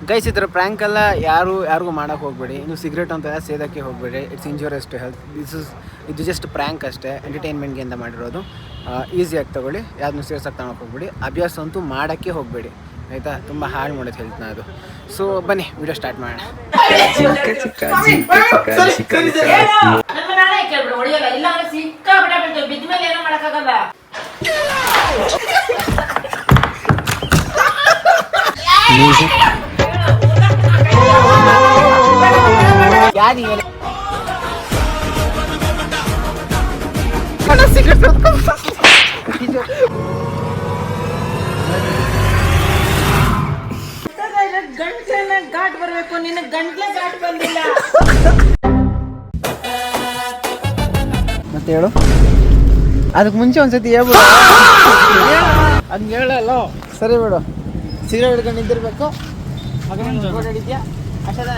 Guys, ಈ ಥರ ಪ್ರ್ಯಾಂಕೆಲ್ಲ ಯಾರಿಗೂ ಮಾಡೋಕ್ಕೆ ಹೋಗಬೇಡಿ. ನೀವು ಸಿಗರೇಟ್ ಅಂತೆಲ್ಲ ಸೇದೋಕ್ಕೆ ಹೋಗಬೇಡಿ. It's injurious to health. ಇದು ಜಸ್ಟ್ ಪ್ರ್ಯಾಂಕ್ ಅಷ್ಟೇ, ಎಂಟರ್ಟೈನ್ಮೆಂಟ್ಗೆ ಅಂತ ಮಾಡಿರೋದು. ಈಸಿಯಾಗಿ ತೊಗೊಳ್ಳಿ, ಯಾರನ್ನೂ ಸೀರಿಯಸ್ಸಾಗಿ ತಗೊಳಕ್ಕೆ ಹೋಗಬೇಡಿ. ಅಭ್ಯಾಸ ಅಂತೂ ಮಾಡೋಕ್ಕೆ ಹೋಗಬೇಡಿ, ಆಯಿತಾ? ತುಂಬ ಹಾಳು ಮಾಡೋದು ಹೆಲ್ತ್ನ ಅದು. ಸೊ ಬನ್ನಿ, ವಿಡಿಯೋ ಸ್ಟಾರ್ಟ್ ಮಾಡೋಣ. ಗಂಟ್ಲನ್ನ ಘಾಟ್ ಬರ್ಬೇಕು, ನಿನ್ನ ಗಂಟ್ಲೆ ಘಾಟ್ ಬಂದಿಲ್ಲ. ಮತ್ತೆ ಹೇಳು, ಅದಕ್ಕೆ ಮುಂಚೆ ಒಂದ್ಸತಿ ಹೇಳ್ಬಿಡು. ಹಂಗೆ ಹೇಳಲ್ಲ, ಸರಿ ಬಿಡು. ಸಿಗರೇಟ್ ಹಿಡ್ಕೊಂಡು ನಿಂತಿರ್ಬೇಕು. ಹಿಡಿದ್ಯಾ ಅಷ್ಟೇ.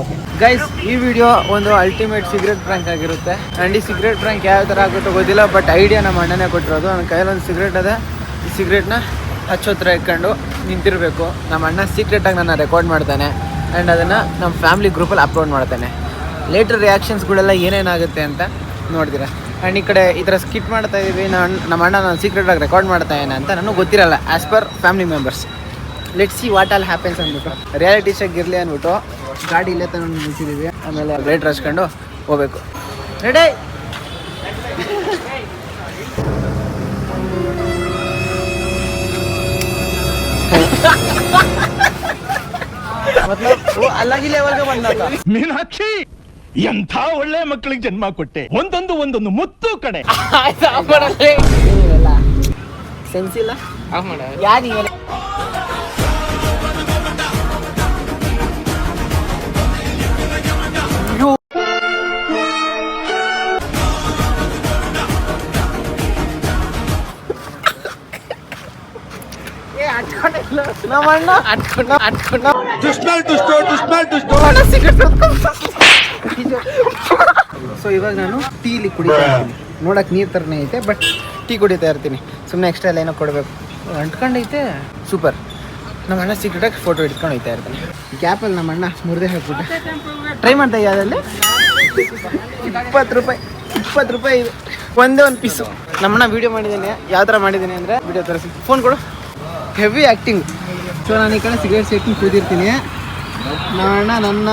ಓಕೆ ಗೈಸ್, ಈ ವಿಡಿಯೋ ಒಂದು ಅಲ್ಟಿಮೇಟ್ ಸಿಗರೇಟ್ ಪ್ರ್ಯಾಂಕ್ ಆಗಿರುತ್ತೆ. ಆ್ಯಂಡ್ ಈ ಸಿಗರೇಟ್ ಪ್ರ್ಯಾಂಕ್ ಯಾವ ಥರ ಆಗುತ್ತೋ ಗೊತ್ತಿಲ್ಲ, ಬಟ್ ಐಡಿಯಾ ನಮ್ಮ ಅಣ್ಣನೇ ಕೊಟ್ಟಿರೋದು. ನನ್ನ ಕೈಯಲ್ಲೊಂದು ಸಿಗರೇಟ್ ಅದೇ, ಈ ಸಿಗರೇಟ್ನ ಹಚ್ಚೋತ್ರ ಇಟ್ಕೊಂಡು ನಿಂತಿರಬೇಕು. ನಮ್ಮ ಅಣ್ಣ ಸೀಕ್ರೆಟಾಗಿ ನನ್ನ ರೆಕಾರ್ಡ್ ಮಾಡ್ತಾನೆ ಆ್ಯಂಡ್ ಅದನ್ನು ನಮ್ಮ ಫ್ಯಾಮಿಲಿ ಗ್ರೂಪಲ್ಲಿ ಅಪ್ಲೋಡ್ ಮಾಡ್ತಾನೆ. ಲೇಟರ್ ರಿಯಾಕ್ಷನ್ಸ್ಗಳೆಲ್ಲ ಏನೇನಾಗುತ್ತೆ ಅಂತ ನೋಡ್ತೀರಾ. ಆ್ಯಂಡ್ ಈ ಕಡೆ ಈ ಥರ ಸ್ಕಿಟ್ ಮಾಡ್ತಾ ಇದ್ದೀವಿ, ನಮ್ಮ ಅಣ್ಣ ನಾನು ಸೀಕ್ರೆಟಾಗಿ ರೆಕಾರ್ಡ್ ಮಾಡ್ತಾ ಇದ್ದೇನೆ ಅಂತ ನನಗೆ ಗೊತ್ತಿರಲ್ಲ. As per family members, let's see what all happens ಅಂದ್ಬಿಟ್ಟು ರಿಯಾಲಿಟಿ ಚೆಕ್ ಇರಲಿ ಅಂದ್ಬಿಟ್ಟು ಗಾಡಿ ಇಲ್ಲೇ ತಂದು ನಿಲ್ಸಿದ್ದೀವಿ. ಆಮೇಲೆ ಬ್ರೇಡ್ ಹಚ್ಕೊಂಡು ಹೋಗ್ಬೇಕು. ರೆಡಿ? ಅಲ್ಲಾಗಿ ಲೆವೆಲ್ಗೆ ಬಂದಾಗ ಮೀನಾಕ್ಷಿ, ಎಂಥ ಒಳ್ಳೆ ಮಕ್ಕಳಿಗೆ ಜನ್ಮ ಕೊಟ್ಟೆ. ಒಂದೊಂದು ಮುತ್ತು ಕಡೆ. ಸೆನ್ಸ್ ಇಲ್ಲ ಯಾರು ಸೊ ಇವಾಗ ನಾನು ಟೀಲಿ ಕುಡಿತಾ ಇರ್ತೀನಿ. ನೋಡಕ್ಕೆ ನೀರು ಥರನೇ ಐತೆ, ಬಟ್ ಟೀ ಕುಡಿತಾ ಇರ್ತೀನಿ. ಸುಮ್ಮನೆ ಎಕ್ಸ್ಟ್ರಾ ಎಲ್ಲ ಏನೋ ಕೊಡಬೇಕು. ಅಂಟ್ಕೊಂಡೈತೆ, ಸೂಪರ್. ನಮ್ಮ ಅಣ್ಣ ಸೀಕ್ರೆಟಾಗಿ ಫೋಟೋ ಹಿಡ್ಕೊಂಡು ಹೋಗ್ತಾ ಇರ್ತಾನೆ. ಗ್ಯಾಪಲ್ಲಿ ನಮ್ಮ ಅಣ್ಣ ಮುರಿದೇ ಹಾಕ್ಬಿಟ್ಟೆ. ಟ್ರೈ ಮಾಡ್ತಾ ಯಾವುದಲ್ಲಿ 20 ರೂಪಾಯಿ ಇದು ಒಂದೇ ಒಂದು ಪೀಸು. ನಮ್ಮಣ್ಣ ವೀಡಿಯೋ ಮಾಡಿದ್ದೇನೆ. ಯಾವ ಥರ ಮಾಡಿದ್ದೀನಿ ಅಂದರೆ ವೀಡಿಯೋ ತೋರಿಸಿ. ಫೋನ್ ಕೊಡು. Heavy acting. ಸೊ ನಾನು ಈ ಕಡೆ ಸಿಗರೇಟ್ ಸೇರ್ಕೊಂಡು ಕೂತಿರ್ತೀನಿ. ನಮ್ಮಣ್ಣ ನನ್ನ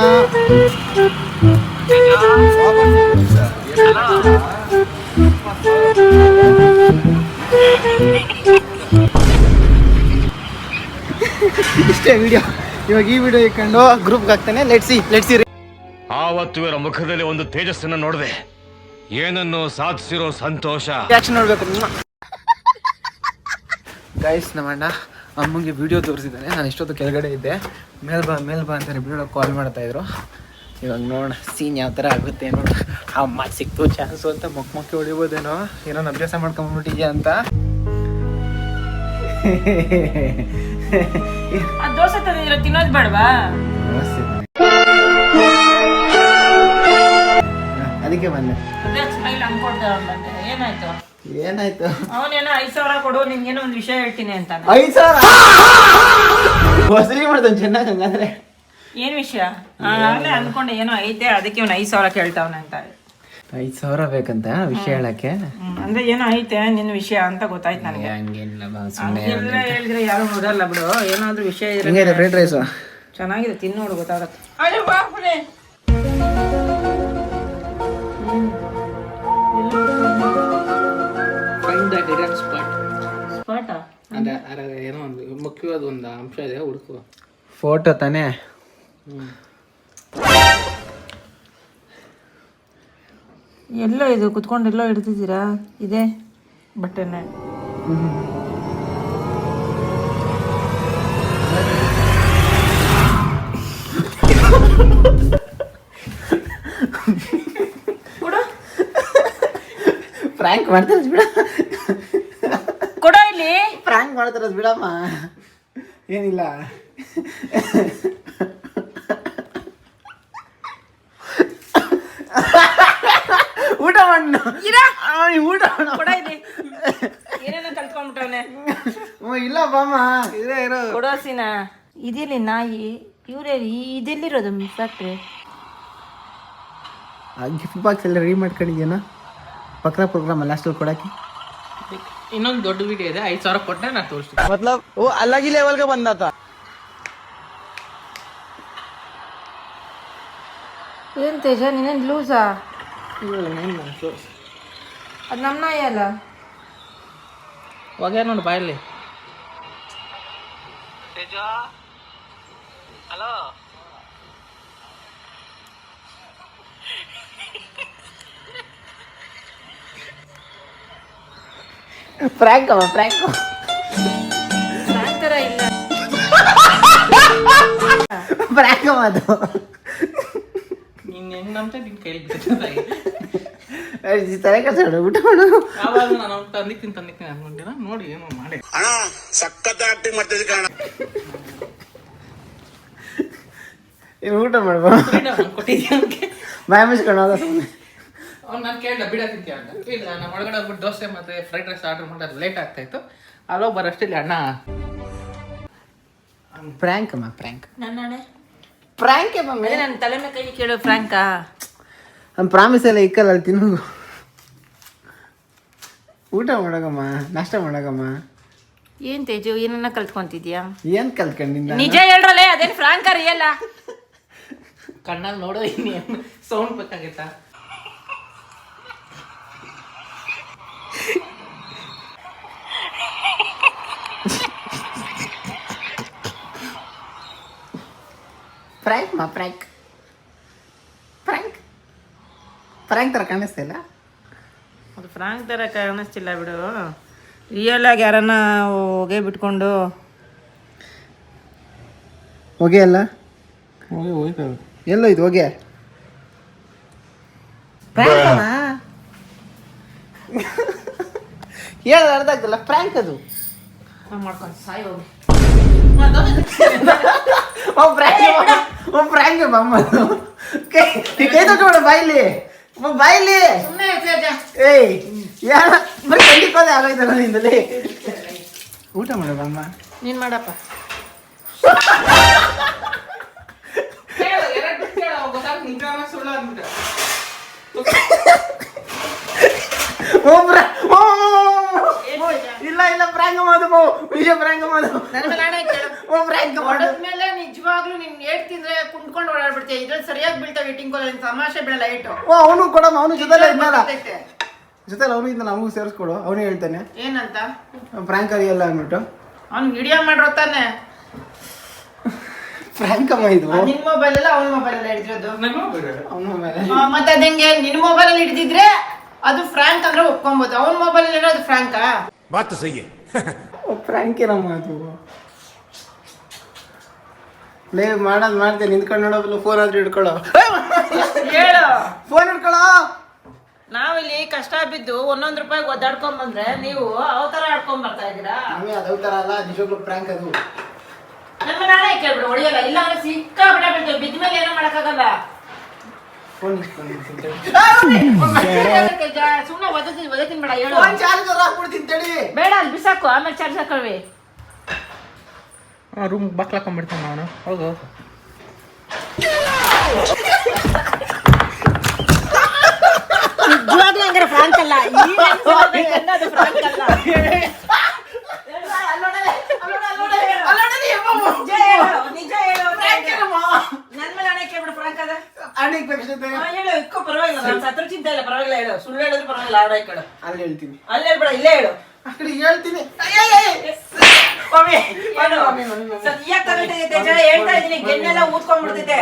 ಇಷ್ಟೇ ವಿಡಿಯೋ. ಇವಾಗ ಈ ವಿಡಿಯೋ ಇಟ್ಕೊಂಡು ಗ್ರೂಪ್ಗೆ ಹಾಕ್ತಾನೆ. ಲೆಟ್ಸಿ ಆವತ್ತು ಇವರ ಮುಖದಲ್ಲಿ ಒಂದು ತೇಜಸ್ಸನ್ನು ನೋಡಿದೆ. ಏನನ್ನು ಸಾಧಿಸಿರೋ ಸಂತೋಷ. ರಿಯಾಕ್ಷನ್ ನೋಡ್ಬೇಕು. ಗೈಸ್, ನಮ್ಮಣ್ಣ ಅಮ್ಮಂಗೆ ವಿಡಿಯೋ ತೋರಿಸಿದ್ದಾನೆ. ನಾನು ಇಷ್ಟೊತ್ತು ಕೆಳಗಡೆ ಇದ್ದೆ. ಮೇಲ್ ಬಾ ಅಂತಾನೆ ವಿಡಿಯೋ ಕಾಲ್ ಮಾಡ್ತಾಯಿದ್ರು. ಇವಾಗ ನೋಡೋಣ ಸೀನ್ ಯಾವ ಥರ ಆಗುತ್ತೆ. ನೋಡ, ಅಮ್ಮ ಸಿಕ್ತು ಚಾನ್ಸು ಅಂತ ಮೊಕ್ಕೆ ಹೊಡಿಬೋದೇನೋ. ಏನೋ ಅಭ್ಯಾಸ ಮಾಡ್ಕೊಂಡ್ಬಿಟ್ಟಿದ್ಯಾ ಅಂತ. ದೋಸೆ ತಂದಿದ್ರೆ ತಿನ್ನೋದು ಬೇಡವಾ? ಅದಕ್ಕೆ ಬಂದೆ. ಏನಾಯ್ತು? ಅವನೇನೋ 5,000 ಕೊಡು, ನಿನ್ಗೇನೋ ಒಂದು ವಿಷಯ ಹೇಳ್ತೀನಿ ಅಂತ. 5,000 ವಸೂಲಿ ಮಾಡ್ತಾನೆ ಚೆನ್ನಾಗಿ. ಹಂಗಂದ್ರೆ ಏನ್ ವಿಷಯ? ಆಗಲೇ ಅನ್ಕೊಂಡೆ ಏನೋ ಐತೆ, ಅದಕ್ಕೆ ಅವ್ನು 5,000 ಕೇಳ್ತಾವನೆ ಅಂತ. 5,000 ಬೇಕಂತ ವಿಷಯ ಹೇಳಕ್ಕೆ? ಅಂದ್ರೆ ಏನೋ ಐತೆ ನಿನ್ನ ವಿಷಯ ಅಂತ ಗೊತ್ತಾಯ್ತು ನನಗೆ. ಹಂಗೆಲ್ಲ ಹೇಳಿದ್ರೆ ಯಾರು ನೋಡಲ್ಲ ಬಿಡು. ಏನಾದ್ರೂ ವಿಷಯ ಇದ್ರೆ. ಫ್ರೈಡ್ ರೈಸ್ ಚೆನ್ನಾಗಿದೆ, ತಿನ್ನೋಡು ನೋಡು ಗೊತ್ತಾಗತ್ತೆ. ಏನೋ ಒಂದು ಮುಖ್ಯವಾದ ಒಂದು ಅಂಶ ಇದೆ, ಹುಡುಕುವ. ಫೋಟೋ ತಾನೇ? ಎಲ್ಲ ಇದು ಕುತ್ಕೊಂಡೆಲ್ಲ ಹಿಡ್ತಿದ್ದೀರಾ? ಇದೆ ಬಟ್ಟೆನೆ. ಫ್ರ್ಯಾಂಕ್ ಮಾಡ್ತಾರೆ ಬಿಡ. ಕೊಡ ಇಲ್ಲಿ. ಫ್ರ್ಯಾಂಕ್ ಮಾಡ್ತಾರ ಬಿಡಮ್ಮ, ಏನಿಲ್ಲ. ಊಟ ಮಾಡು. ಊಟ ಕೊಡ ಇಲ್ಲಿ. ಏನೇನೋ ಕಲ್ತ್ಕೊಂಡ್ಬಿಟ್ಟವನೆ. ಇಲ್ಲ ಬಾಮ, ಇದೇ ಇರೋ ಕೊಡೋಸಿನ. ಇದೆಲ್ಲಿ ನಾಯಿ ಇವರೇ ಇದೆಲ್ಲಿರೋದು ಫ್ಯಾಕ್ಟ್ರಿ? ಆ ಗಿಫ್ಟ್ ಬಾಕ್ಸ್ ಎಲ್ಲ ರೆಡಿ ಮಾಡ್ಕೊಂಡಿದ್ಯೇನೋ ಪಕ್ಕದ ಪ್ರೋಗ್ರಾಮ್ ಲಾಸ್ಟಲ್ಲಿ ಕೊಡಕ್ಕೆ. ಇನ್ನೊಂದು ದೊಡ್ಡ ವಿಡಿಯೋ ಇದೆ, 5,000 ಕೊಟ್ಟರೆ ನಾನು ತೋರಿಸ್ತೀನಿ. मतलब वो अलग ही लेवल का बंदा था. ಏನು ತೇಜ ನೀನೇನು ಲೂಸಾ? ಅದು ಅದು ನಮ್ಮ ನಾಯಿ ಅಲ್ಲ. ಹೋಗ್ಯ ನೋಡು ಬಾಯಲ್ಲಿ. ಫ್ರ್ಯಾಂಕ್ ಆ ಥರ ಇಲ್ಲ. ಫ್ರ್ಯಾಂಕ್ ಅದು ನೀನು ಹೆಂಗೆ ನಂಬ್ತಾ ನಿನ್ನ ಕೈಲಿ ಬಿಡ್ತದೆ. ತಲೆ ಕಟ್ಸೋಣ ಊಟ ಮಾಡು. ಆವಾಗ ನಾನು ತಂದಿಕ್ತೀನಿ ಅನ್ಕೊಂಡಿನ ನೋಡಿ ಏನೋ ಮಾಡಿ ಸಖತ್ ಆಕ್ಟಿಂಗ್ ಮಾಡ್ತಿದ್ದೆ ಕಾರಣ. ಇನ್ನು ಊಟ ಮಾಡ್ಬೋ ಕೊಟ್ಟಿದ್ದೆ ಅವನಿಗೆ. ಬಾಯ್ ಮುಚ್ಕೊಂಡು ಹೋದ ಸುಮ್ಮನೆ. ಅವ್ನು ನಾನು ಕೇಳಿದ ಬಿಡ ತಿಂತೀಯ ಅಂತ. ಇಲ್ಲ ನಮ್ಮ ಒಳಗಡೆ ಹೋಗ್ಬಿಟ್ಟು ದೋಸೆ ಮತ್ತು ಫ್ರೈಡ್ ರೈಸ್ ಆರ್ಡರ್ ಮಾಡೋದು ಲೇಟ್ ಆಗ್ತಾಯಿತ್ತು. ಅಲ್ಲೋಗಿ ಬರೋಷ್ಟಿಲ್ಲ ಅಣ್ಣ ಫ್ರ್ಯಾಂಕ್ ಅಮ್ಮ ಫ್ರ್ಯಾಂಕ್. ನನ್ನಣೆ frank mummy. ನನ್ನ ತಲೆ ಮೇಲೆ ಕೈ ಕೇಳೋ ಫ್ರ್ಯಾಂಕಾ? ನಮ್ಮ ಪ್ರಾಮಿಸ್ ಎಲ್ಲ ಇಕ್ಕಲ್ಲ ಅಲ್ಲಿ ತಿನ್ನು. ಊಟ ಮಾಡೋಗಮ್ಮ, ನಾಷ್ಟ ಮಾಡೋಗಮ್ಮ. ಏನು ತೇಜು ಏನನ್ನ ಕಲ್ತ್ಕೊಂತಿದ್ಯಾ? ಏನು ಕಲ್ತ್ಕೊಂಡಿದ್ದ? ನಿಜ ಹೇಳ್ರಲ್ಲೇ, ಅದೇನು ಫ್ರಾಂಕ ರಿಯಲ್ಲ? ಕಣ್ಣಲ್ಲಿ ನೋಡೋ ಇನ್ನೇನು ಸೌಂಡ್ ಬೇಕಾಗಿತ್ತಾ? ಫ್ರ್ಯಾಂಕ್ ಮಾ ಫ್ರ್ಯಾಂಕ್ ಫ್ರ್ಯಾಂಕ್ ಫ್ರ್ಯಾಂಕ್ ಥರ ಕಾಣಿಸ್ತಾ ಇಲ್ಲ. ಅದು ಫ್ರಾಂಕ್ ಥರ ಕಾಣಿಸ್ತಿಲ್ಲ ಬಿಡು. ರಿಯಲ್ ಆಗಿ ಯಾರನ್ನ ಹೊಗೆ ಬಿಟ್ಕೊಂಡು ಹೊಗೆ ಅಲ್ಲ ಹೋಯ್ತು ಎಲ್ಲೋ ಇದು ಹೊಗೆ. ಹೇಳೋದು ಅರ್ಥ ಆಗ್ತಲ್ಲ. ಫ್ರ್ಯಾಂಕ್ ಅದು ಮಾಡ್ಕೊಂಡು ಸಾಯಿ ಹೋಗಿ. ಫ್ರ್ಯಾಂಕ್ ಬಮ್ಮದು ಕೈ ತಗೊಂಡು ಬಾಯ್ಲಿ ಬಾಯ್ಲಿ. ಏಯ್ ಯಾರ ಬರೀ ಖಂಡಿಕೋದೆ ಆಗೋಯ್ತಲ್ಲ ನಿಂದಲ್ಲಿ. ಊಟ ಮಾಡೋದಮ್ಮ. ನೀನು ಮಾಡಪ್ಪ. ಸುಳ್ಳು ಅಂದ್ಬಿಟ್ಟು ಇಲ್ಲ ಇಲ್ಲ ಫ್ರ್ಯಾಂಕ್ ಮಾಡು ವಿಷಯ ಫ್ರ್ಯಾಂಕ್ ಮಾಡು. ನನ್ನ ಮೇಲೆ ಹಣ ಫ್ರ್ಯಾಂಕ್ ಹೊಡೆದ್ಮೇಲೆ ನಿಜವಾಗ್ಲೂ ನಿನ್ ಏಟ್ ತಿಂದ್ರೆ ಕುಂತ್ಕೊಂಡು ಓಡಾಡ್ಬಿಡ್ತೀಯ. ಇದ್ರಲ್ಲಿ ಸರಿಯಾಗಿ ಬೀಳ್ತಾವ ಇಟ್ಟಿಂಗ್ ಕೋಲ್ ತಮಾಷೆ ಬೀಳಲ್ಲ ಏಟು. ಅವನು ಕೊಡಮ್ಮ, ಅವನು ಜೊತೆಲ್ಲ ಇದ್ನಲ್ಲ ಜೊತೆಲಿ ಅವನು ಇದ್ನ ನಮಗೂ ಸೇರಿಸ್ಕೊಡು. ಅವನೇ ಹೇಳ್ತಾನೆ ಏನಂತ ಫ್ರ್ಯಾಂಕ್ ಅರಿಯಲ್ಲ ಅಂದ್ಬಿಟ್ಟು. ಅವ್ನು ವಿಡಿಯೋ ಮಾಡಿರೋ ತಾನೆ ಫ್ರ್ಯಾಂಕ್ ಅಮ್ಮ ಇದು. ನಿನ್ ಮೊಬೈಲ್ ಎಲ್ಲ ಅವನ ಮೊಬೈಲ್ ಎಲ್ಲ ಹಿಡಿದಿರೋದು. ಅವನ ಮೇಲೆ ಮತ್ತೆ ಅದಂಗೆ ನಿನ್ ಮೊಬೈಲ್ ಅಲ್ಲಿ ಹಿಡಿದಿದ್ರೆ ಅದು ಫ್ರಾಂಕ್ ಅಂದ್ರೆ ಒಪ್ಕೊಬಹುದು. ಅವನ ಮೊಬೈಲ್ ಅಲ್ಲಿ ಅದು ಫ್ರಾಂಕಾ? ಬಾತ್ ಸಹಿ. ಫ್ರ್ಯಾಂಕ್ ಏನಮ್ಮ ಅದು. ಲೇ ಮಾಡೋದು ಮಾಡ್ತೇನೆ ನಿಂತ್ಕೊಂಡು ನೋಡೋಲ್ಲ. ಫೋನ್ ಆದ್ರೂ ಹಿಡ್ಕೊಳ್ಳೋ. ಹೇಳು ಫೋನ್ ಹಿಡ್ಕೊಳ್ಳೋ. ನಾವಿಲ್ಲಿ ಕಷ್ಟ ಬಿದ್ದು ಒಂದೊಂದು ರೂಪಾಯಿಗೆ ಒದ್ದಾಡ್ಕೊಂಡ್ ಬಂದ್ರೆ ನೀವು ಅವತಾರ ಆಡ್ಕೊಂಡ್ ಬರ್ತಾ ಇದೀರಾ. ನಮಗೆ ಅದು ಥರ ಅಲ್ಲ, ನಿಜವಾಗ್ಲೂ ಫ್ರ್ಯಾಂಕ್ ಅದು. ನಮ್ಮ ನಾಳೆ ಕೇಳ್ಬಿಡು ಹೊಡಿಯಲ್ಲ. ಇಲ್ಲ ಅಂದ್ರೆ ಸಿಕ್ಕಾಬಿಟ್ಟ ಬೀಳ್ತೇವೆ. ಬಿದ್ದ ಮೇಲೆ ಏನೋ ಮಾಡಕ್ಕಾಗಲ್ಲ. ಫೋನ್ ಇಟ್ಕೊಂಡು ಸುಮ್ಮನೆ ಒದತೀನಿ ಬೇಡ. ಹೇಳು ಫೋನ್ ಚಾರ್ಜರ್ ಹಾಕ್ಬಿಡ್ತೀನಿ ತಡಿ. ಬೇಡ ಅಲ್ಲಿ ಬಿಸಾಕು, ಆಮೇಲೆ ಚಾರ್ಜ್ ಹಾಕೊಳ್ವಿ. ರೂಮ್ ಬಾಕ್ಲಾಕೊಂಡ್ಬಿಡ್ತಾನೆ ಅವನು. ಹೌದು ನಿಜವಾಗ್ಲೂ ಹಂಗಾರೆ ಫ್ರಾಂಕ್ ಅಲ್ಲ. ಅದು ಫ್ರಾಂಕ್ ಅಲ್ಲ. ನಿಜ ಹೇಳು. ನನ್ ಮೇಲೆ ಹಣೆ ಕೇಳ್ಬಿಡು ಫ್ರಾಂಕ್ ಅದ. ಅಣ್ಣಿಗೆ ಬೇಕಿಷ್ಟೇ ಹೇಳು ಇಕ್ಕೋ ಪರವಾಗಿಲ್ಲ. ನಾನು ಸತ್ರ ಚಿಂತೆ ಇಲ್ಲ, ಪರವಾಗಿಲ್ಲ. ಹೇಳು ಸುಳ್ಳು ಹೇಳಿದ್ರು ಪರವಾಗಿಲ್ಲ. ಆಡ ಕೇಳು. ಅಲ್ಲಿ ಹೇಳ್ತೀನಿ. ಅಲ್ಲಿ ಹೇಳ್ಬೇಡ, ಇಲ್ಲೇ ಹೇಳು. ಆ ಕಡೆ ಹೇಳ್ತೀನಿ. ಸರಿಯಾಗಿ ತಗೊಳ್ತಿದ್ದೆ ತೇಜ, ಹೇಳ್ತಾ ಇದೀನಿ. ಗೆನ್ನೆಲ್ಲ ಊದ್ಕೊಂಡ್ಬಿಡ್ತಿದ್ದೆ.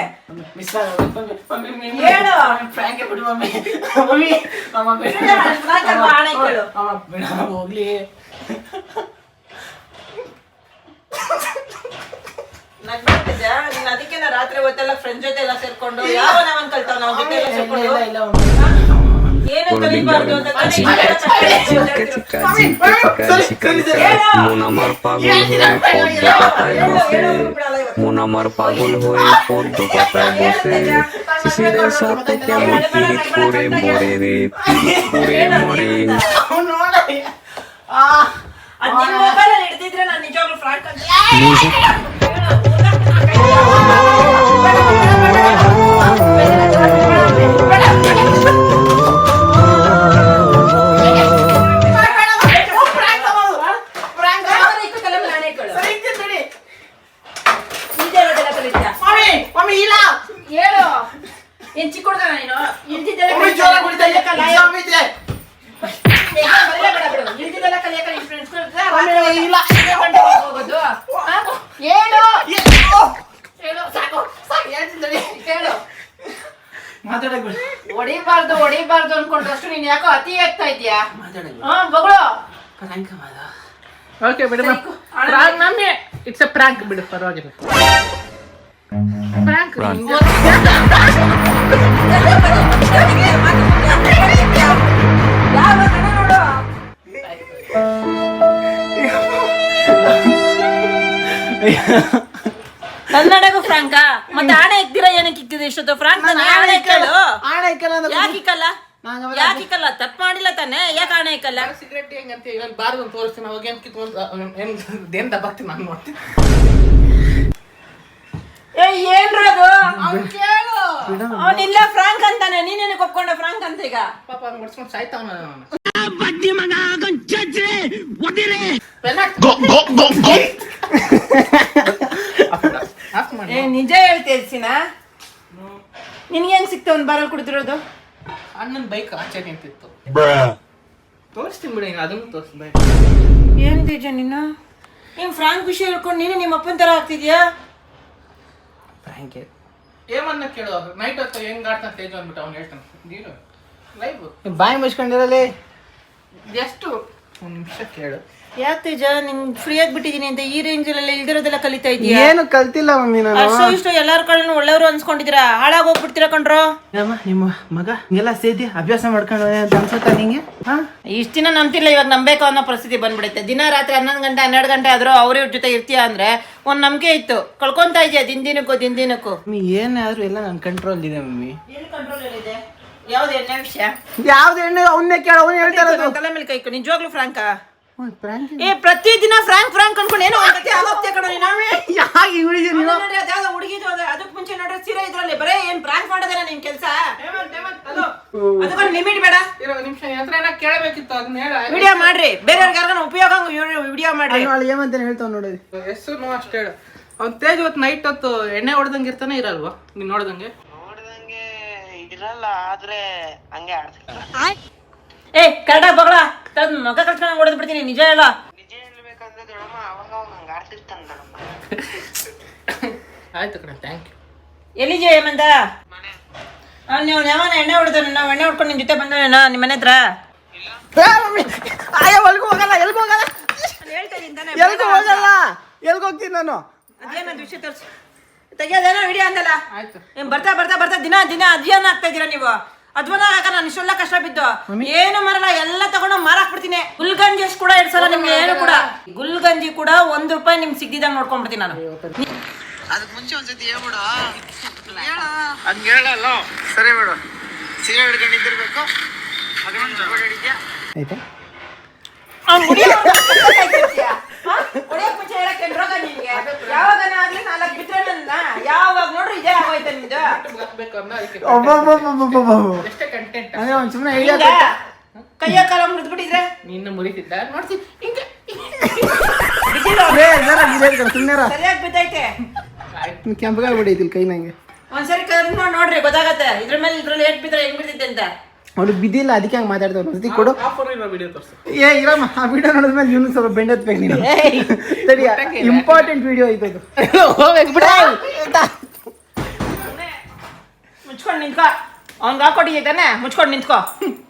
ಮಿಸ್ ಹೇಳು ಫ್ರ್ಯಾಂಕ್ ಬಿಡು ಮಮ್ಮಿ. ಮಮ್ಮಿ ಅಮ್ಮ ಬಿಡ. ಫ್ರಾಂಕ್ ಅಲ್ವಾ? ಹಣೆ ಕೇಳು. ಅಮ್ಮ ಬಿಡ ಹೋಗ್ಲಿ. ನಗ್ಬಿಡ್ತಿದ್ಯಾ ನೀನ್? ಅದಕ್ಕೆ ನಾ ರಾತ್ರಿ ಹೊತ್ತೆಲ್ಲ ಫ್ರೆಂಡ್ ಜೊತೆ ಎಲ್ಲ ಸೇರ್ಕೊಂಡು ಯಾವ ನಾವನ್ ಕಲ್ತಾವ್ ನಾವು ಜೊತೆ ಎಲ್ಲ ಸೇರ್ಕೊಂಡು ಏನು ಕಲಿಬಾರ್ದು ಅಂತ মন আমার পাগল হয়ে পদ্ম পাতায় বসে শিশিরের সাথে কেমন পিরিত করে মরে রে পিরিত করে মরে ಅದ್ ನಿನ್ ಮೊಬೈಲ್ ಅಲ್ಲಿ ಹಿಡ್ದಿದ್ರೆ ನಾನು ನಿಜವಾಗ್ಲೂ ಫ್ರಾಂಕ್ ಅಂತ ಹೇಳು ಏನ್ ಚಿಕ್ಕ ಹುಡುಗ ನೀನು ಇಲ್ದಿದ್ದೆಲ್ಲ ಇಲ್ದಿದ್ದೆಲ್ಲ ಕಲಿಯಕ್ಕೆ ಫ್ರೆಂಡ್ಸ್ ಹೋಗೋದು ಹೇಳು ಹೇಳು ಸಾಕು ಹೇಳು ಹೊಡಿಬಾರ್ದು ಅನ್ಕೊಂಡ್ರಷ್ಟು ನೀನ್ ಯಾಕೋ ಅತಿ ಆಗ್ತಾ ಇದೀಯಾ ಬಗಳು ಓಕೆ ಬಿಡು ಪ್ರಾಂಕ್ ನಮ್ಮೆ ಇಟ್ಸ್ ಎ ಪ್ರಾಂಕ್ ಬಿಡು ಪರವಾಗಿಲ್ಲ ಪ್ರಾಂಕ್ ಕನ್ನಡಗೂ ಫ್ರಾಂಕಾ ಮತ್ತೆ ಆಣೆ ಇಕ್ತೀರಾ ಏನಕ್ಕೆ ಇಕ್ತಿದೆ ಇಷ್ಟೊತ್ತು ಫ್ರಾಂಕ್ ಆಣೆ ಇಕ್ಕಲ್ಲ ಯಾಕೆ ಇಕ್ಕಲ್ಲ ತಪ್ಪು ಮಾಡಿಲ್ಲ ತಾನೆ ಯಾಕೆ ಆಣೆ ಇಕ್ಕಲ್ಲ ಸಿಗರೇಟ್ ಹೆಂಗಂತ ನಾನು ಬಾರ್ದು ಅಂತ ತೋರಿಸ್ತೀನಿ ಅವಾಗ ಏನ್ ಕಿತ್ಕೊಂಡು ಏನ್ ದಬ್ಬಾಕ್ತೀನಿ ನಾನು ನೋಡ್ತೀನಿ ಏನ್ರದು ಅವನಿಲ್ಲ ಫ್ರಾಂಕ್ ಅಂತಾನೆ ನೀನೇನಕ್ಕೆ ಒಪ್ಕೊಂಡ ಫ್ರಾಂಕ್ ಅಂತ ಈಗ ಪಾಪ ಹಂಗ್ ಹೊಡ್ಸ್ಕೊಂಡು ಸಾಯ್ತಾವನ ನಿಜ ಹೇಳ್ತೇಳ್ಸಿನ ನಿನ್ಗೆ ಹೆಂಗ್ ಸಿಕ್ತ ಒಂದ್ ಬಾರಲ್ಲಿ ಕುಡ್ತಿರೋದು ಅಣ್ಣನ ಬೈಕ್ ಆಚೆ ನಿಂತಿತ್ತು ತೋರಿಸ್ತೀನಿ ಬಿಡಿ ಅದನ್ನು ತೋರಿಸ್ತೀನಿ ಏನ್ ತೇಜ ನೀನು ನೀನ್ ಫ್ರಾಂಕ್ ವಿಷಯ ಹೇಳ್ಕೊಂಡು ನೀನು ನಿಮ್ಮ ಅಪ್ಪನ ತರ ಆಗ್ತಿದ್ಯಾ ಫ್ರಾಂಕ್ ಏಮನ್ನ ಕೇಳು ನೈಟ್ ಹೊತ್ತು ಹೆಂಗ್ ಆಡ್ತಾನೆ ತೇಜು ಅಂದ್ಬಿಟ್ಟು ಅವ್ನು ಹೇಳ್ತಾನೆ ನೀನು ಲೈವ್ ಬಾಯಿ ಮುಚ್ಕೊಂಡಿರಲಿ ಎಷ್ಟು ಒಂದು ನಿಮಿಷ ಕೇಳು ಯಾಕೆ ತೇಜ ನಿನ್ ಫ್ರೀ ಆಗ್ಬಿಟ್ಟಿದೀನಿ ಅಂತ ಈ ರೇಂಜ್ ಅಲ್ಲೆಲ್ಲ ಇಲ್ದಿರೋದೆಲ್ಲ ಕಲಿತಾ ಇದೀಯಾ ಏನು ಕಲ್ತಿಲ್ಲ ಮಮ್ಮಿ ನಾನು ಅಷ್ಟೋ ಇಷ್ಟು ಎಲ್ಲಾರ ಕಡೆನೂ ಒಳ್ಳೆಯವರು ಅನ್ಸ್ಕೊಂಡಿದ್ದೀರಾ ಹಾಳಾಗಿ ಹೋಗ್ಬಿಡ್ತೀರಾ ಕಣ್ರೋ ನಿಮ್ಮ ಮಗ ಹಿಂಗೆಲ್ಲ ಸೇದಿ ಅಭ್ಯಾಸ ಮಾಡ್ಕೊಂಡು ಅಂತ ಅನ್ಸುತ್ತಾ ನಿಂಗೆ ಇಷ್ಟ ದಿನ ನಂಬ್ತಿಲ್ಲ ಇವಾಗ ನಂಬೇಕು ಅನ್ನೋ ಪರಿಸ್ಥಿತಿ ಬಂದ್ಬಿಡುತ್ತೆ ದಿನ ರಾತ್ರಿ 11 ಗಂಟೆ 12 ಗಂಟೆ ಆದ್ರೂ ಅವ್ರ ಜೊತೆ ಇರ್ತೀಯ ಅಂದ್ರೆ ಒಂದ್ ನಂಬಿಕೆ ಇತ್ತು ಕಳ್ಕೊಂತಾ ಇದೆಯಾ ದಿನದಿನಕ್ಕೂ ಏನಾದ್ರೂ ಎಲ್ಲ ನನ್ನ ಕಂಟ್ರೋಲ್ ಇದೆ ಮಮ್ಮಿ ಎಲ್ಲಿ ಕಂಟ್ರೋಲ್ ಇದೆ ಯಾವ್ದು ಎಣ್ಣೆ ವಿಷಯ ಯಾವ್ದು ಎಣ್ಣೆ ಅವನ್ನೇ ಕೇಳ ಅವ್ನು ಹೇಳ್ತಾರ ತಲೆ ಮೇಲೆ ಕೈ ನಿಜವಾಗ್ಲೂ ಫ್ರಾಂಕಾ ಪ್ರತಿದಿನ ಫ್ರಾಂಕ್ ಅನ್ಕೊಂಡು ಏನೋ ಒಂದ್ ಕತೆ ಆಗೋಗ್ತೀಯ ಕಣೋ ನೀನು ಯಾಕೆ ಹುಡುಗಿ ಅದ್ಯಾವ್ದೋ ಹುಡುಗಿದು ಅದಕ್ಕೆ ಮುಂಚೆ ನೋಡ್ರೆ ಸೀರೆ ಇದ್ರಲ್ಲಿ ಬರೇ ಏನ್ ಪ್ರಾಂಕ್ ಮಾಡೋದೇನ ನಿನ್ ಕೆಲ್ಸ ಅದಕ್ಕೊಂದು ಲಿಮಿಟ್ ಬೇಡ ಇರೋ ನಿಮಿಷ ಹತ್ರ ಏನೋ ಕೇಳಬೇಕಿತ್ತು ಅದನ್ನ ಹೇಳ ವಿಡಿಯೋ ಮಾಡ್ರಿ ಬೇರೆಯವ್ರಿಗೆ ಉಪಯೋಗ ವಿಡಿಯೋ ಮಾಡ್ರಿ ಏಮಂತಾನೆ ಹೇಳ್ತಾವ ನೋಡಿ ಹೆಸರು ಅಷ್ಟೇ ಹೇಳು ಅವ್ನು ತೇಜ್ ಹೊತ್ತು ನೈಟ್ ಹೊತ್ತು ಎಣ್ಣೆ ಹೊಡೆದಂಗೆ ಇರ್ತಾನೆ ಇರಲ್ವಾ ನೀನ್ ನೋಡ್ದಂಗೆ ಇರಲ್ಲ ಆದ್ರೆ ಹಂಗೆ ಆಡ್ತಿರ್ತಾರೆ ಏ ಕನ್ನಡ ಬಗಳ ಮಗ ಕಳ್ಸ್ಕೊಂಡು ಹೊಡೆದ್ ಬಿಡ್ತೀನಿ ನಿಜ ಹೇಳ ನಿಜ ಹೇಳ್ಬೇಕಂದ್ರೆ ದೊಡ್ಡಮ್ಮ ಅವಾಗ ಹಂಗ ಆಡ್ತಿರ್ತಾನ ದೊಡ್ಡಮ್ಮ ಆಯ್ತು ಕಣ ಥ್ಯಾಂಕ್ ಯು ಎಲ್ಲಿಜೆ ಹೇಮಂತ ನೀವು ಯಾವನ ಎಣ್ಣೆ ಹೊಡೆದ ನಾವು ಎಣ್ಣೆ ಹೊಡ್ಕೊಂಡು ನಿಮ್ ಜೊತೆ ಬಂದೇನ ನಿಮ್ಮ ಮನೆ ಹತ್ರ ಎಲ್ಗೋಗ್ತೀನಿ ನಾನು ಅದೇನದು ವಿಷಯ ತೋರಿಸಿ ತೆಗಿಯೋದೇನೋ ವಿಡಿಯೋ ಅಂದಲ್ಲ ಆಯ್ತು ಬರ್ತಾ ದಿನ ಅಧ್ಯಯನ ಆಗ್ತಾ ಇದೀರ ನೀವು ಅಧ್ವನ ಹಾಕ ನಾನು ಇಷ್ಟೆಲ್ಲ ಕಷ್ಟ ಬಿದ್ದು ಏನು ಮರಲ್ಲ ಎಲ್ಲ ತಗೊಂಡು ಮಾರಾಕ್ಬಿಡ್ತೀನಿ ಗುಲ್ಗಂಜಿ ಅಷ್ಟು ಕೂಡ ಇಡ್ಸಲ್ಲ ನಿಮ್ಗೆ ಏನು ಕೂಡ ಗುಲ್ಗಂಜಿ ಕೂಡ ₹1 ನಿಮ್ಗೆ ಸಿಗ್ದಿದ್ದಂಗೆ ನೋಡ್ಕೊಂಡ್ಬಿಡ್ತೀನಿ ನಾನು ಅದಕ್ಕೆ ಮುಂಚೆ ಒಂದ್ಸತಿ ಹೇಳ್ಬಿಡು ಹಂಗೆ ಹೇಳಲ್ಲ ಸರಿ ಬಿಡು ಸೀರೆ ಹಿಡ್ಕೊಂಡು ನಿಂತಿರ್ಬೇಕು ಆಯ್ತಾ ಯಾವಾಗ ನೋಡ್ರಿ ಇದೇ ಆಗೋಯ್ತ ನಿಮ್ದು ಎಷ್ಟೇ ಕಂಟೆಂಟ್ ಸುಮ್ಮನೆ ಕೈಯ ಕಾಲ ಮುರಿದ್ಬಿಟ್ಟಿದ್ರೆ ನಿನ್ನ ಮುರಿತಿದ್ದ ನೋಡ್ತೀನಿ ಹಿಂಗೆ ಸರಿಯಾಗಿ ಬಿದ್ದೈತೆ ಕೆಂಪಗಾಗ್ಬಿಡೈತಿಲ್ ಕೈ ನಂಗೆ ಒಂದ್ಸರಿ ನೋಡ್ರಿ ಗೊತ್ತಾಗತ್ತೆ ಇದ್ರಲ್ಲಿ ಏಟ್ ಬಿದ್ರೆ ಹೆಂಗ್ ಬಿಡ್ತಿದ್ದೆ ಅಂತ ಅವ್ಳು ಬಿದ್ದಿಲ್ಲ ಅದಕ್ಕೆ ಹಂಗೆ ಮಾತಾಡ್ತಾವ ಒಂದ್ಸತಿ ಕೊಡು ಆಫರ್ ಇರೋ ವಿಡಿಯೋ ತೋರಿಸು ಇರಮ್ಮ ಆ ವಿಡಿಯೋ ನೋಡಿದ್ಮೇಲೆ ಇವನು ಸ್ವಲ್ಪ ಬೆಂಡತ್ಬೇಕು ನೀನು ಸರಿ ಇಂಪಾರ್ಟೆಂಟ್ ವಿಡಿಯೋ ಐತದು ಮುಚ್ಕೊಂಡು ನಿಂತ್ಕೋ ಅವ್ನ್ಗೆ ಹಾಕೊಟ್ಟಿದ್ದಾನೆ ಮುಚ್ಕೊಂಡು ನಿಂತ್ಕೋ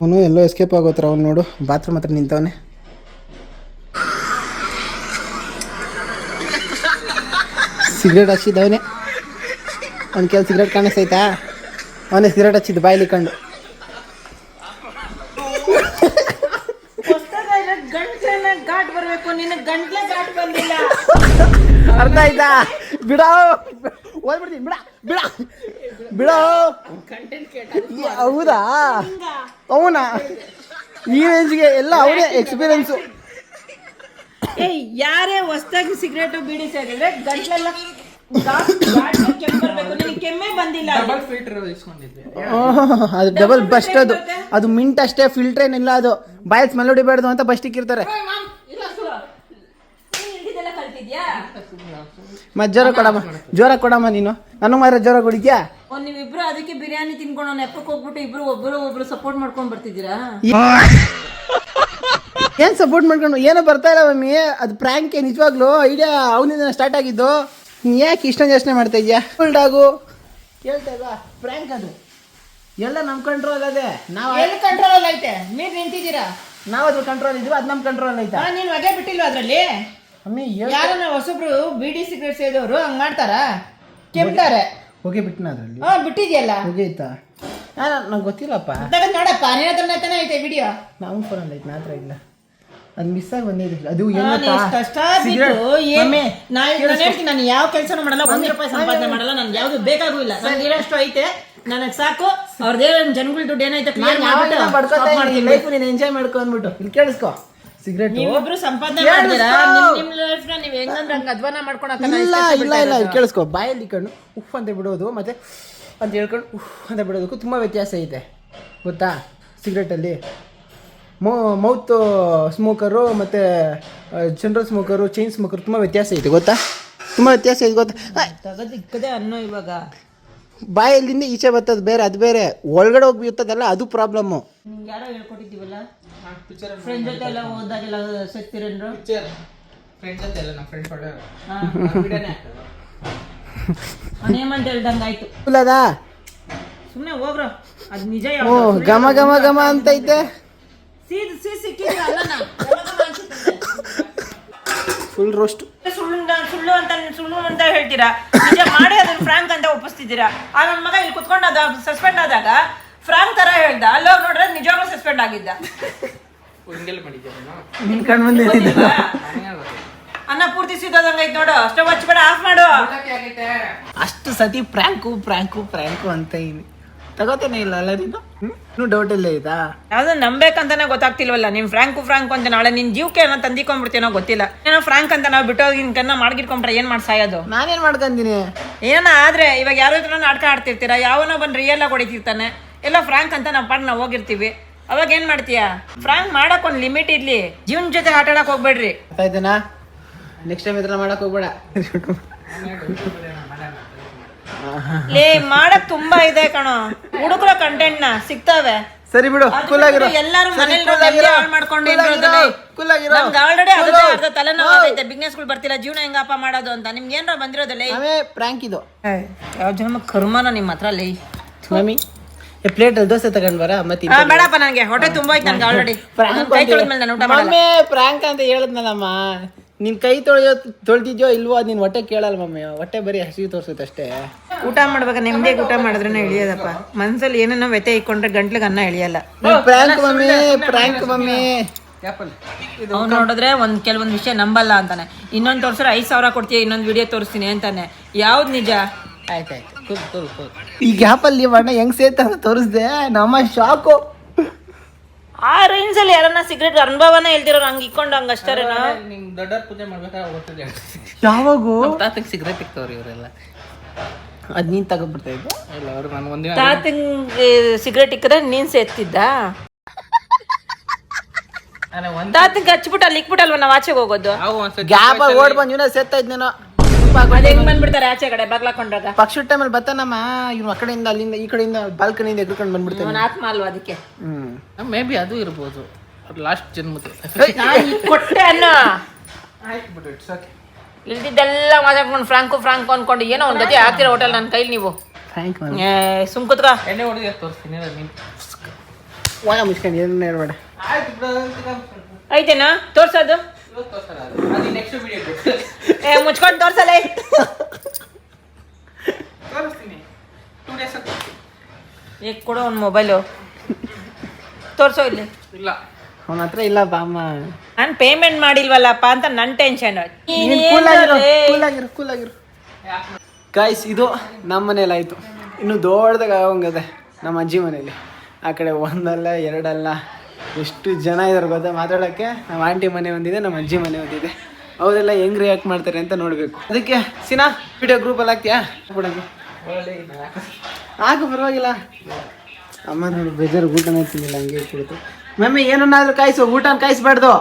ಅವನು ಎಲ್ಲೋ ಎಸ್ಕೇಪ್ ಆಗೋತ್ರ ಅವ್ನು ನೋಡು ಬಾತ್ರೂಮ್ ಹತ್ರ ನಿಂತವನೆ ಸಿಗರೇಟ್ ಹಚ್ಚಿದ್ದವನೇ ಅವ್ನ ಕೆಲ ಸಿಗರೇಟ್ ಕಾಣಿಸ್ತೈತಾ ಅವನೇ ಸಿಗರೇಟ್ ಹಚ್ಚಿದ್ದು ಬಾಯ್ಲಿ ಕಂಡು ಗಂಟ್ಲನ್ನ ಘಾಟ್ ಬರ್ಬೇಕು ನಿನ್ನ ಗಂಟ್ಲೆ ಘಾಟ್ ಬಂದಿಲ್ಲ ಅರ್ಥ ಆಯ್ತಾ ಬಿಡೋ ಓದ್ಬಿಡ್ತೀನಿ ಬಿಡ ಬಿಡೋ ಹೌದಾ ಅವನಾ ಈ ರೇಂಜ್ಗೆ ಎಲ್ಲ ಅವನೇ ಎಕ್ಸ್ಪೀರಿಯನ್ಸು ಯಾರೇ ಹೊಸದಾಗಿ ಸಿಗರೇಟು ಬೀಡಿ ಸೇರಿದ್ರೆ ಗಂಟ್ಲೆಲ್ಲ ಕೆಮ್ಮೆ ಬಂದಿಲ್ಲ ಡಬಲ್ ಫಿಲ್ಟರ್ ಇಸ್ಕೊಂಡಿದ್ದೆ ಅದು ಡಬಲ್ ಬಸ್ಟ್ ಅದು ಮಿಂಟ್ ಅಷ್ಟೇ ಫಿಲ್ಟರ್ ಏನಿಲ್ಲ ಅದು ಬಾಯಲ್ ಸ್ಮೆಲ್ ಹೊಡಿಬಾರ್ದು ಅಂತ ಬಸ್ಟ್ ಇಕ್ಕಿರ್ತಾರೆ ಮತ್ತೆ ಜ್ವರ ಕೊಡಮ್ಮ ನೀನು ನನಗೆ ಮಾತ್ರ ಜ್ವರ ಕುಡಿದ್ಯಾ ನೀವಿಬ್ರು ಅದಕ್ಕೆ ಬಿರಿಯಾನಿ ತಿನ್ಕೊಂಡು ನೆಪಕ್ಕೆ ಹೋಗ್ಬಿಟ್ಟು ಇಬ್ರು ಒಬ್ರು ಸಪೋರ್ಟ್ ಮಾಡ್ಕೊಂಡ್ ಬರ್ತಿದ್ದೀರಾ? ಏನ್ ಸಪೋರ್ಟ್ ಮಾಡ್ಕೊಂಡು ಏನೋ ಬರ್ತಾ ಇಲ್ಲ ಮಮ್ಮಿ, ಅದು ಪ್ರಾಂಕ್ ನಿಜವಾಗ್ಲು ಐಡಿಯಾ ಅವನಿಂದ ಸ್ಟಾರ್ಟ್ ಆಗಿದ್ದು. ನೀ ಯಾಕೆ ಇಷ್ಟೊಂದು ಯೋಚನೆ ಮಾಡ್ತಾ ಇದೀಯಾ? ಫುಲ್ ಡಾಗು ಕೇಳ್ತಾ ಇಲ್ವಾ? ಪ್ರಾಂಕ್ ಅದು ಎಲ್ಲ ನಮ್ಮ ಕಂಟ್ರೋಲ್ ಅದೇ. ನಾವು ಎಲ್ಲಿ ಕಂಟ್ರೋಲ್ ಐತೆ? ನೀವ್ ನಿಂತಿದ್ದೀರಾ, ನಾವು ಅದ್ರ ಕಂಟ್ರೋಲ್ ಇದೀವಿ, ಅದು ನಮ್ಮ ಕಂಟ್ರೋಲ್ ಐತಾ? ನೀನ್ ಹೊಗೆ ಬಿಟ್ಟಿಲ್ವ ಅದ್ರಲ್ಲಿ? ಮಮ್ಮಿ ಯಾರನ್ನ ಹೊಸಬ್ರು ಬಿಡಿ ಸಿಗರೇಟ್ ಸೇದೋರು ಹಂಗ್ ಮಾಡ್ತಾರ? ಕೆಮ್ತಾರೆ. ಹೋಗಿ ಬಿಟ್ಟನ ಅದ್ರಲ್ಲಿ? ಬಿಟ್ಟಿದ್ಯಲ್ಲ. ಹೋಗಿ ಐತಾ? ನಂಗೆ ಗೊತ್ತಿಲ್ಲಪ್ಪ. ನೋಡಪ್ಪ ನಿನ್ನ ಹತ್ರನೇ ತಾನೇ ಐತೆ ವಿಡಿಯೋ. ನಮ್ಮ ಫೋನಲ್ಲಿ ಐತೆ, ಮಾತ್ರ ಇಲ್ಲ. ಅದು ಮಿಸ್ ಆಗಿ ಬಂದಿದ್ದಿಲ್ಲ. ಅದು ನಾನು ಯಾವ ಕೆಲಸನೂ ಮಾಡಲ್ಲ, ₹1 ಸಂಪಾದನೆ ಮಾಡಲ್ಲ, ನನ್ಗೆ ಯಾವ್ದು ಬೇಕಾಗೂ ಇಲ್ಲ. ನನ್ಗೆ ಇರೋಷ್ಟು ಐತೆ, ನನಗೆ ಸಾಕು. ಅವ್ರದೇ ಜನಗಳ ದುಡ್ಡು ಏನೈತೆ ಎಂಜಾಯ್ ಮಾಡ್ಕೊ ಅಂದ್ಬಿಟ್ಟು ಇಲ್ಲಿ ಕೇಳಿಸ್ಕೊ. ಸಿಗರೇಟ್ ನೀವಿಬ್ರು ಸಂಪಾದನೆ ಮಾಡ್ತೀರಾ, ನಿಮ್ ಲೈಫ್ ನ ನೀವ್ ಹೆಂಗಂದ್ರೆ ಹಂಗ ಅಧ್ವಾನ ಮಾಡ್ಕೊಳಕ ಇಲ್ಲ ಕೇಳಿಸ್ಕೊ. ಬಾಯಲ್ಲಿ ಇಟ್ಕೊಂಡು ಉಫ್ ಅಂತ ಬಿಡೋದು ಮತ್ತೆ ಅಂತ ಹೇಳ್ಕೊಂಡು ಉಫ್ ಅಂತ ಬಿಡೋದಕ್ಕೂ ತುಂಬ ವ್ಯತ್ಯಾಸ ಐತೆ ಗೊತ್ತಾ? ಸಿಗರೇಟಲ್ಲಿ ಮೌತ್ ಸ್ಮೋಕರು ಮತ್ತು ಜನರಲ್ ಸ್ಮೋಕರು, ಚೈನ್ ಸ್ಮೋಕರು ತುಂಬ ವ್ಯತ್ಯಾಸ ಐತೆ ಗೊತ್ತಾ? ತುಂಬ ವ್ಯತ್ಯಾಸ ಐತೆ ಗೊತ್ತಾ? ತಗದಿಕ್ಕದೆ ಅನ್ನೋ ಇವಾಗ ಬಾಯಲ್ಲಿಂದ ಈಚೆ ಬರ್ತದೆ ಬೇರೆ, ಅದು ಬೇರೆ. ಒಳಗಡೆ ಹೋಗಿ ಬಿರ್ತದಲ್ಲ, ಅದು ಪ್ರಾಬ್ಲಮ್ಮು. ನಿಮ್ಗೆ ಯಾರೋ ಹೇಳ್ಕೊಟ್ಟಿದ್ದೀವಲ್ಲ, ಫ್ರೆಂಡ್ ಜೊತೆ ಎಲ್ಲ ಹೋದಾಗೆಲ್ಲ ಸಿಗ್ತಿರೇನ್ರು? ಫ್ರೆಂಡ್ ಜೊತೆ ಎಲ್ಲ ನಮ್ಮ ಫ್ರೆಂಡ್ಸ್ ಹೊಡೆ ನೇಮಂತ ಹೇಳ್ದಂಗೆ ಆಯ್ತು. ಅದಾ ಸುಮ್ಮನೆ ಹೋಗ್ರು, ಅದು ನಿಜ. ಘಮ ಘಮ ಘಮ ಅಂತೈತೆ. Full roast. ಸುಳ್ಳು ಅಂತ ಹೇಳ್ತೀರಾ, ನಿಜ ಮಾಡಿ ಅದನ್ನ ಫ್ರಾಂಕ್ ಅಂತ ಒಪ್ಪಿಸ್ತಿದ್ದೀರಾ. ಆ ನನ್ನ ಮಗ ಇಲ್ಲಿ ಕುತ್ಕೊಂಡು ಅದ ಸಸ್ಪೆಂಡ್ ಆದಾಗ ಫ್ರಾಂಕ್ ತರ ಹೇಳ್ದ, ಅಲ್ಲೋ ನೋಡ್ರೆ ನಿಜವಾಗ್ಲೂ ಸಸ್ಪೆಂಡ್ ಆಗಿದ್ದ. ಅನ್ನ ಪೂರ್ತಿ ಸಿಗೋದಂಗೈತ್ ನೋಡು. ಸ್ಟವ್ ಹಚ್ಬೇಡ, ಆಫ್ ಮಾಡು. ಅಷ್ಟು ಸತಿ ಪ್ರ್ಯಾಂಕು ಅಂತ ಇನಿ ತಗೋತೇನೆ ಇಲ್ಲ ಅಲ್ಲ ನೀನು? ಇನ್ನೂ ಡೌಟ್ ಇಲ್ಲ ಆಯ್ತಾ? ಯಾವ್ದು ನಂಬೇಕಂತಾನೆ ಗೊತ್ತಾಗ್ತಿಲ್ವಲ್ಲ. ನೀನ್ ಫ್ರಾಂಕು ಅಂತ ನಾಳೆ ನಿನ್ ಜೀವಕ್ಕೆ ಏನೋ ತಂದಿಕೊಂಡ್ಬಿಡ್ತೀನೋ ಗೊತ್ತಿಲ್ಲ. ಏನೋ ಫ್ರಾಂಕ್ ಅಂತ ನಾವು ಬಿಟ್ಟೋಗಿನ್ಕನ್ನ ಮಾಡ್ಗಿಟ್ಕೊಂಡ್ರೆ ಏನ್ ಮಾಡಿ ಸಾಯೋದು? ನಾನೇನ್ ಮಾಡ್ಕೊಂತೀನಿ? ಏನ ಆದ್ರೆ ಇವಾಗ ಯಾರೋ ಇದ್ರ ನಾಟಕ ಆಡ್ತಿರ್ತೀರಾ, ಯಾವನೋ ಬಂದು ರಿಯಲ್ ಆಗಿ ಹೊಡಿತಿರ್ತಾನೆ. ಎಲ್ಲ ಫ್ರಾಂಕ್ ಅಂತ ನಾವು ಪಾಡ್ ನಾವು ಹೋಗಿರ್ತೀವಿ. ಅವಾಗ ಏನ್ ಮಾಡ್ತೀಯಾ? ಫ್ರಾಂಕ್ ಮಾಡಕ್ ಒಂದ್ ಲಿಮಿಟ್ ಇರ್ಲಿ. ಜೀವನ ಜೊತೆ ಆಟ ಆಡಕ್ ಹೋಗ್ಬೇಡ್ರಿ. ಆಯ್ತನಾ? ನೆಕ್ಸ್ಟ್ ಟೈಮ್ ಇದನ್ನ ಮಾಡಕ್ ಹೋಗ್ಬೇಡ. ಮಾಡಕ್ ತುಂಬಾ ಇದೆ ಕಣೋ, ಹುಡುಗರ ಕಂಟೆಂಟ್ ನ ಸಿಗ್ತಾವೆ. ಸರಿ ಬಿಡು, ಕೂಲ್ ಆಗಿರೋ. ಎಲ್ಲರೂ ಆಲ್ರೆಡಿ ಅರ್ಧ ತಲೆನೋವು ಆಗೈತೆ. ಬಿಸ್ನೆಸ್ಗಳು ಬರ್ತಿಲ್ಲ, ಜೀವನ ಹೆಂಗಪ್ಪ ಮಾಡೋದು ಅಂತ. ನಿಮ್ಗೆ ಏನಾರ ಬಂದಿರೋದಿಲ್ಲ. ಪ್ರಾಂಕ್ ಇದು ಯಾವ ಜನ್ಮ ಕರ್ಮನ ನಿಮ್ಮ ಹತ್ರ ಲೈ. ಮಮ್ಮಿ ಪ್ಲೇಟ್ ಅಲ್ಲಿ ದೋಸೆ ತಗೊಂಡ್ ಬರ. ಮತ್ತೆ ಬೇಡಪ್ಪ, ನನಗೆ ಹೊಟ್ಟೆ ತುಂಬಾ ಐತೆ. ನನ್ಗೆ ಆಲ್ರೆಡಿ ಕೈ ತೊಳೆದ್ಮೇಲೆ ನಾನು ಊಟ ಮಾಡಲ್ಲ. ಪ್ರಾಂಕ್ ಅಂತ ಹೇಳದ್ನಲ್ಲಮ್ಮ. ನಿನ್ ಕೈ ತೊಳ್ದಿದ್ಯೋ ಇಲ್ವೋ ಅದು ನಿನ್ ಹೊಟ್ಟೆ ಕೇಳಲ್ಲ ಮಮ್ಮಿ. ಹೊಟ್ಟೆ ಬರೀ ಹಸಿವು ತೋರ್ಸುತ್ತೆ ಅಷ್ಟೇ. ಊಟ ಮಾಡ್ಬೇಕು, ನೆಮ್ಮದಿಯಾಗಿ ಊಟ ಮಾಡಿದ್ರೆ ಇಳಿಯೋದಪ್ಪ. ಮನ್ಸಲ್ಲಿ ಏನೇನೋ ವ್ಯತೆ ಇಕ್ಕೊಂಡ್ರೆ ಗಂಟ್ಲಿಗೆ ಅನ್ನ ಇಳಿಯಲ್ಲ. Prank mummy. ಅವ್ನು ನೋಡಿದ್ರೆ ಕೆಲವೊಂದು ವಿಷಯ ನಂಬಲ್ಲ ಅಂತಾನೆ. ಇನ್ನೊಂದು ತೋರ್ಸಿದ್ರೆ 5,000 ಕೊಡ್ತೀಯ, ಇನ್ನೊಂದು ವಿಡಿಯೋ ತೋರಿಸ್ತೀನಿ ಅಂತಾನೆ. ಯಾವ್ದು ನಿಜ? ಆಯ್ತಾಯ್ತು. ಈ ಗ್ಯಾಪಲ್ಲಿ ಅಣ್ಣ ಹೆಂಗ್ ಸೇತ ತೋರಿಸ್ದೆ, ನಮ್ಮ ಶಾಕು. ಆ ರೇಂಜ್ ಅಲ್ಲಿ ಯಾರನ್ನ ಸಿಗರೇಟ್ ಅನುಭವನ ಹೇಳ್ತಿರೋ ಹಂಗ ಇಕ್ಕೊಂಡು ಹಂಗ ಅಷ್ಟೇನಾ? ನಿಂಗೆ ದೊಡ್ಡವ್ರ ಪೂಜೆ ಮಾಡ್ಬೇಕಾದ್ರೆ ಗೊತ್ತಿದೆ. ಯಾವಾಗೂ ತಾತಕ್ಕೆ ಸಿಗರೇಟ್ ಇಕ್ತವ್ರಿ ಇವರೆಲ್ಲ. ಅದ್ ನೀನ್ ತಗೊಬಿಡ್ತಾ ಇದ್ದ? ಇಲ್ಲ, ಅವ್ರು ನಾನು ಒಂದಿನ ತಾತಂಗೆ ಸಿಗರೇಟ್ ಇಕ್ಕರೆ ನೀನ್ ಸೇತ್ತಿದ್ದ? ತಾತಂಗೆ ಹಚ್ಬಿಟ್ಟು ಅಲ್ಲಿ ಇಕ್ಬಿಟ್ಟಲ್ವ ನಾವು ಆಚೆಗೆ ಹೋಗೋದು? ಗ್ಯಾಪ್ ಓಡ್ ಬಂದ್ ಇವನ ಸೇತಾ ಇದ್ನೇನೋ. ಹೆಂಗ್ ಬಂದ್ಬಿಡ್ತಾರೆ ಆಚೆ ಕಡೆ ಬಾಗ್ಲಾಕೊಂಡಾಗ? ಪಕ್ಷ ಟೈಮಲ್ಲಿ ಬರ್ತಾನಮ್ಮ ಇವ್ನು. ಆ ಕಡೆಯಿಂದ ಅಲ್ಲಿಂದ ಈ ಕಡೆಯಿಂದ ಬಾಲ್ಕನಿಯಿಂದ ಎದ್ಕೊಂಡು ಬಂದ್ಬಿಡ್ತೇನೆ. ಆತ್ಮ ಅಲ್ವಾ ಅದಕ್ಕೆ? ಮೇ ಬಿ ಅದು ಇರ್ಬೋದು. ಲಾಸ್ಟ್ ಜನ್ಮದ ಕೊಟ್ಟೆ ಅನ್ನ ಆಯ್ತು ಬಿಡು, ಇಟ್ಸ್ ಓಕೆ. ಇಲ್ದಿದ್ದೆಲ್ಲ ಮಾತಾಡ್ಕೊಂಡು ಫ್ರಾಂಕು ಅನ್ಕೊಂಡು ಏನೋ ಒಂದ್ ಗತಿ ಹಾಕ್ತಿರೋ ಹೋಟೆಲ್ ನನ್ನ ಕೈಲಿ ನೀವು. ಸುಮ್ಕುತ್ಕ ಎಣ್ಣೆ ಹೊಡೆದ ತೋರಿಸ್ತೀನಿ. ಒಳ ಮುಚ್ಕೊಂಡು ಏನು ಹೇಳ್ಬೇಡ. ಆಯ್ತು ಬಿಡು, ಐತೇನಾ ತೋರ್ಸೋದು? ಅದು ನೆಕ್ಸ್ಟ್ ವಿಡಿಯೋ ಮುಚ್ಕೊಂಡು ತೋರ್ಸಲ್ಲ. ತೋರಿಸ್ತೀನಿ 2 days ಈಗ ಕೊಡು ಒಂದು ಮೊಬೈಲು, ತೋರ್ಸೋ ಇಲ್ಲಿ. ಇಲ್ಲ, ಅವನ ಹತ್ರ ಇಲ್ಲ ಬಾಮ್ಮ. ನಾನು ಪೇಮೆಂಟ್ ಮಾಡಿಲ್ವಲ್ಲಪ್ಪ ಅಂತ ನನ್ನ ಟೆನ್ಷನ್. ಕೂಲಾಗಿರು. ಗಾಯ್ಸ್, ಇದು ನಮ್ಮ ಮನೇಲಿ ಆಯ್ತು. ಇನ್ನು ದೊಡ್ಡದಾಗ ಆಗೋಂಗದೆ ನಮ್ಮ ಅಜ್ಜಿ ಮನೇಲಿ. ಆ ಕಡೆ ಒಂದಲ್ಲ ಎರಡಲ್ಲ ಎಷ್ಟು ಜನ ಇದ್ದಾರೆ ಗೊತ್ತಾ ಮಾತಾಡೋಕ್ಕೆ. ನಮ್ಮ ಆಂಟಿ ಮನೆ ಒಂದಿದೆ, ನಮ್ಮ ಅಜ್ಜಿ ಮನೆ ಒಂದಿದೆ. ಅವರೆಲ್ಲ ಹೆಂಗ್ ರಿಯಾಕ್ಟ್ ಮಾಡ್ತಾರೆ ಅಂತ ನೋಡಬೇಕು. ಅದಕ್ಕೆ ಸಿನಾ ವಿಡಿಯೋ ಗ್ರೂಪಲ್ಲಿ ಹಾಕ್ತೀಯಾ? ಬಿಡಂಗೆ ಹಾಕು, ಪರವಾಗಿಲ್ಲ. ಅಮ್ಮ ನೋಡಿ ಬೇಜಾರು, ಊಟನೇ ತಿನ್ನಿಲ್ಲ, ಹಂಗೆ ಇಟ್ಬಿಡ್ತು. ಮಮ್ಮಿ ಏನನ್ನಾದ್ರೂ ಕಾಯಿಸು, ಊಟನ ಕಾಯಿಸ್ಬಾರ್ದು.